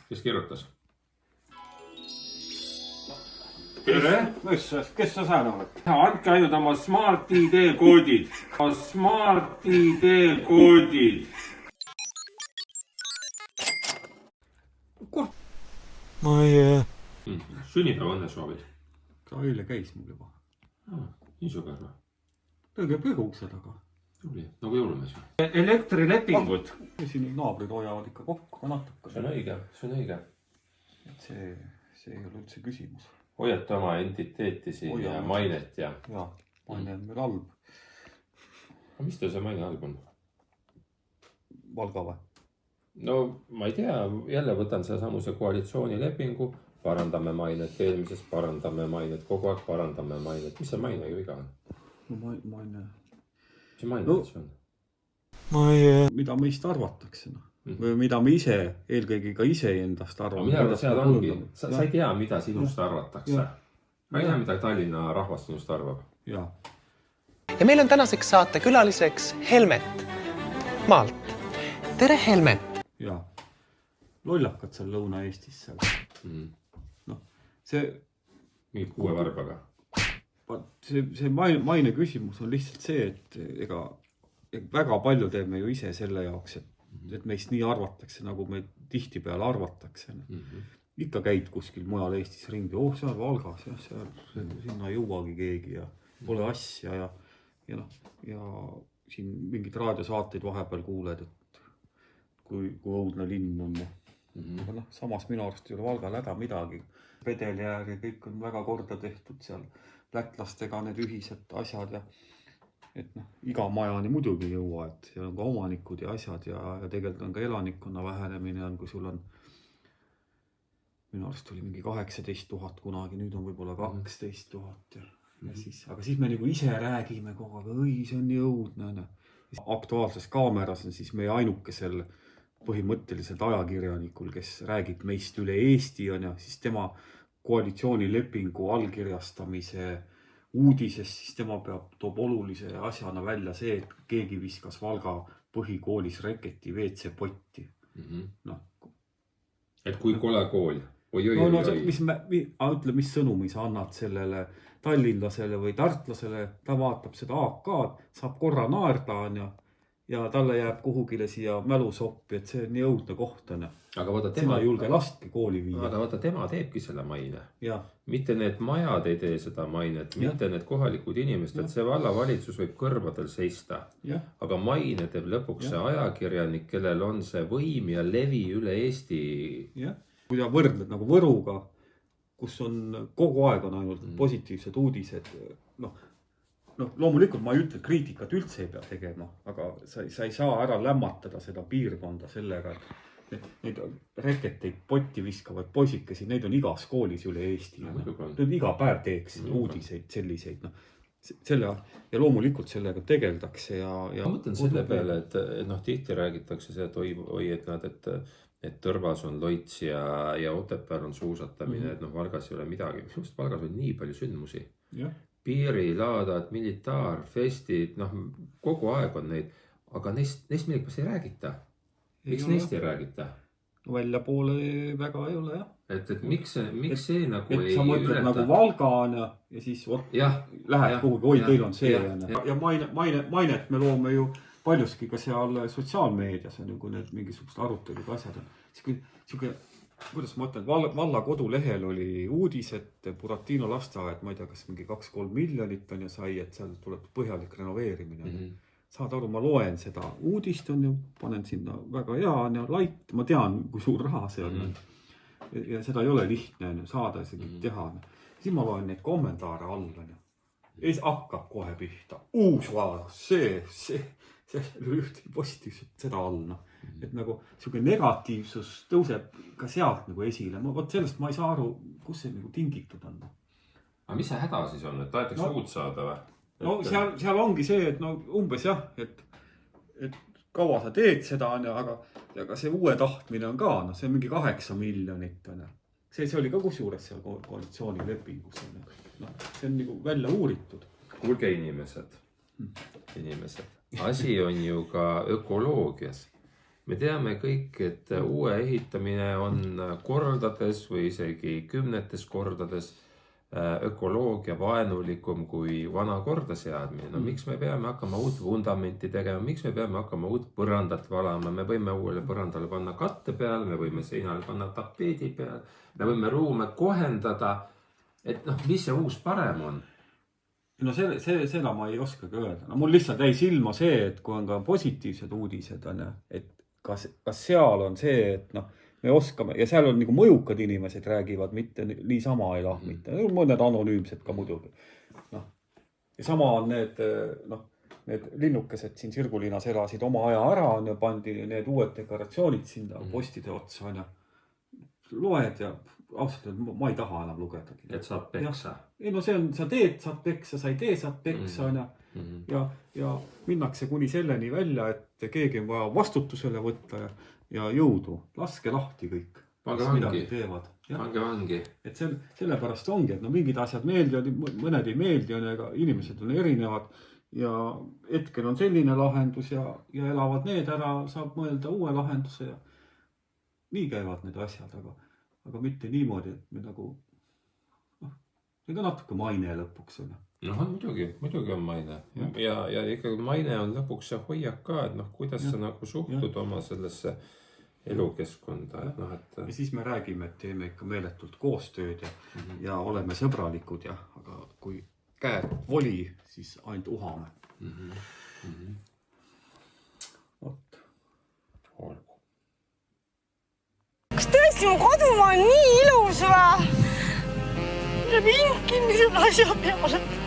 Kes kirjutas? Tere! Kes sa saan oled? Andke ainult oma Smart ID koodid. Smart ID koodid. Ma ei... Sünnipäeva õnnesoovid. Ka eile käis mul juba. Nii super või? Tõge põgukse taga. Tubli, nagu jõulumees. Elektrilepingud. Siin naabrid hoiavad ikka kokku ka natuke. See on õige. See ei ole üldse küsimus. Hoiate oma entiteeti siin ja mainet ja... Jaa, maine on meil halb. Aga mis teil see maine halb on? Valga või? No ma ei tea, jälle võtan see samuse koalitsioonilepingu, parandame mainet eelmisest, parandame mainet, kogu aeg parandame mainet. Mis see maine ju iga on? No maine... Mis see maine üldse on? Ma ei... Mida meist arvatakse, no? Või mida me ise, eelkõige ka ise endast arvame. Mida seal ongi? Sa ei tea, mida sinust arvatakse. Ma ei tea, mida Tallinna rahvas sinust arvab. Jaa. Ja meil on tänaseks saate külaliseks Helmet maalt. Tere, Helmet! Jaa. Lollakad seal Lõuna-Eestis seal. No, see... Mingid 6 varbaga. See maine küsimus on lihtsalt see, et ega väga palju teeme ju ise selle jaoks, et meist nii arvatakse, nagu me tihtipeale arvatakse. Ikka käid kuskil mujal Eestis ringi, seal Valgas, sinna ei jõuagi keegi ja pole asja ja siin mingid raadiosaateid vahepeal kuuled, et kui õudne linn on. Aga samas minu arust ei ole Valgal häda midagi. Pedeljäär ja kõik on väga korda tehtud seal lätlastega need ühised asjad ja et iga majani muidugi ei jõua, et seal on ka omanikud ja asjad ja tegelikult on ka elanikkonna vähenemine on, kui sul on minu arust oli mingi 18 000 kunagi, nüüd on võib-olla 12 000 ja siis, aga siis me nagu ise räägime kogu aeg, õi, see on nii õudne. Aktuaalses kaameras on siis meie ainukesel põhimõtteliselt ajakirjanikul, kes räägib meist üle Eesti on ja siis tema koalitsioonilepingu allkirjastamise uudises, siis tema toob olulise asjana välja see, et keegi viskas Valga põhikoolis reketi WC potti. Et kui kole kool? Mis sõnumi sa annad sellele tallinlasele või tartlasele, ta vaatab seda AK-d, saab korra naerda ja talle jääb kuhugile siia mälusoppi, et see on nii õudne koht. Aga vaata tema ei julge lastki kooli viia. Aga vaata tema teebki selle maine. Ja. Mitte need majad ei tee seda mainet, mitte need kohalikud inimesed, et see vallavalitsus võib kõrvadel seista. Aga maine teeb lõpuks see ajakirjanik, kellel on see võim ja levi üle Eesti. Kui ta võrdled nagu Võruga, kus on kogu aeg on ainult positiivsed uudised, loomulikult ma ei ütle, et kriitikat üldse ei pea tegema, aga sa ei saa ära lämmatada seda piirkonda sellega, et neid reketeid potti viskavad poisikesi, neid on igas koolis üle Eesti. Need iga päev teeks uudiseid selliseid. Ja loomulikult sellega tegeldakse. Ma mõtlen selle peale, et tihti räägitakse see, et et Tõrvas on loits ja Otepääl on suusatamine, et Valgas ei ole midagi. Just Valgas on nii palju sündmusi. Piirilaadad, militaarfestid, kogu aeg on neid, aga neist millegipärast ei räägita. Miks neist ei räägita? Välja poole väga ei ole, jah. Et miks see nagu ei sa mõtled nagu Valga on ja siis lähed kuhugi, oi, teil on see. Ja mainet me loome ju paljuski ka seal sotsiaalmeedias on ju, kui need mingisugused arutelud asjad on. Kuidas ma ütlen, valla kodulehel oli uudis, et Buratino lasteaed, ma ei tea, kas mingi 2-3 miljonit on ja sai, et seal tuleb põhjalik renoveerimine. Saad aru, ma loen seda uudist on ju, panen sinna väga hea ja lait, ma tean, kui suur raha see on. Ja seda ei ole lihtne saada isegi teha. Siis ma loen neid kommentaare all on ju. Ja siis hakkab kohe pihta. Uus vaadus, see ühtegi positiivset seda all. Et nagu selline negatiivsus tõuseb ka sealt nagu esile. Võt sellest ma ei saa aru, kus see nagu tingitud on. Aga mis see häda siis on, et tahetakse uut saada või? No seal ongi see, et umbes jah, et kaua sa teed seda, aga see uue tahtmine on ka, see on mingi 8 miljonit. See oli ka kusjuures seal koalitsioonilepingus. See on nagu välja uuritud. Kuulge inimesed. Asi on ju ka ökoloogias. me teame kõik, et uue ehitamine on kordades või isegi 10 kordades ökoloogia vaenulikum kui vana korda seadmine. No miks me peame hakkama uut vundamenti tegema, miks me peame hakkama uut põrandat valama, me võime uuele põrandale panna katte peale, me võime seinale panna tapeedi peale, me võime ruume kohendada, et noh, mis see uus parem on? No seda ma ei oskagi öelda. No mul lihtsalt jäi silma see, et kui on ka positiivsed uudised, on, et kas seal on see, et noh, me oskame, ja seal on nagu mõjukad inimesed räägivad, mitte niisama ei lahmita. Mõned anonüümsed ka muidugi. No. Ja sama on need linnukesed siin Sirgulinnas elasid oma aja ära, on, ja pandi need uued dekoratsioonid sinna postide otsa. On, ja loed ja ausalt, ma ei taha enam lugedagi. Et saad peksa. Ei, no see on, sa teed, saad peksa, sa ei tee, saad peksa. Ja minnakse kuni selleni välja, et keegi on vaja vastutusele võtta ja jõudu. Laske lahti kõik. Pange vangi. Et sellepärast ongi, et no mingid asjad meeldivad, mõned ei meeldi, aga inimesed on erinevad ja hetkel on selline lahendus ja elavad need ära, saab mõelda uue lahenduse ja nii käivad need asjad, aga mitte niimoodi, et me nagu see ka natuke maine lõpuks on. No muidugi on maine. Ja ikkagi maine on lõpuks see hoiak ka, et noh, kuidas sa nagu suhtud oma sellesse elukeskkonda. Ja siis me räägime, et teeme ikka meeletult koostööd ja oleme sõbralikud, aga kui käed voli, siis ainult uhame. Oot. Olgu. Kas tõesti mu kodumaa on nii ilus või? Mingi niisugune asja peale.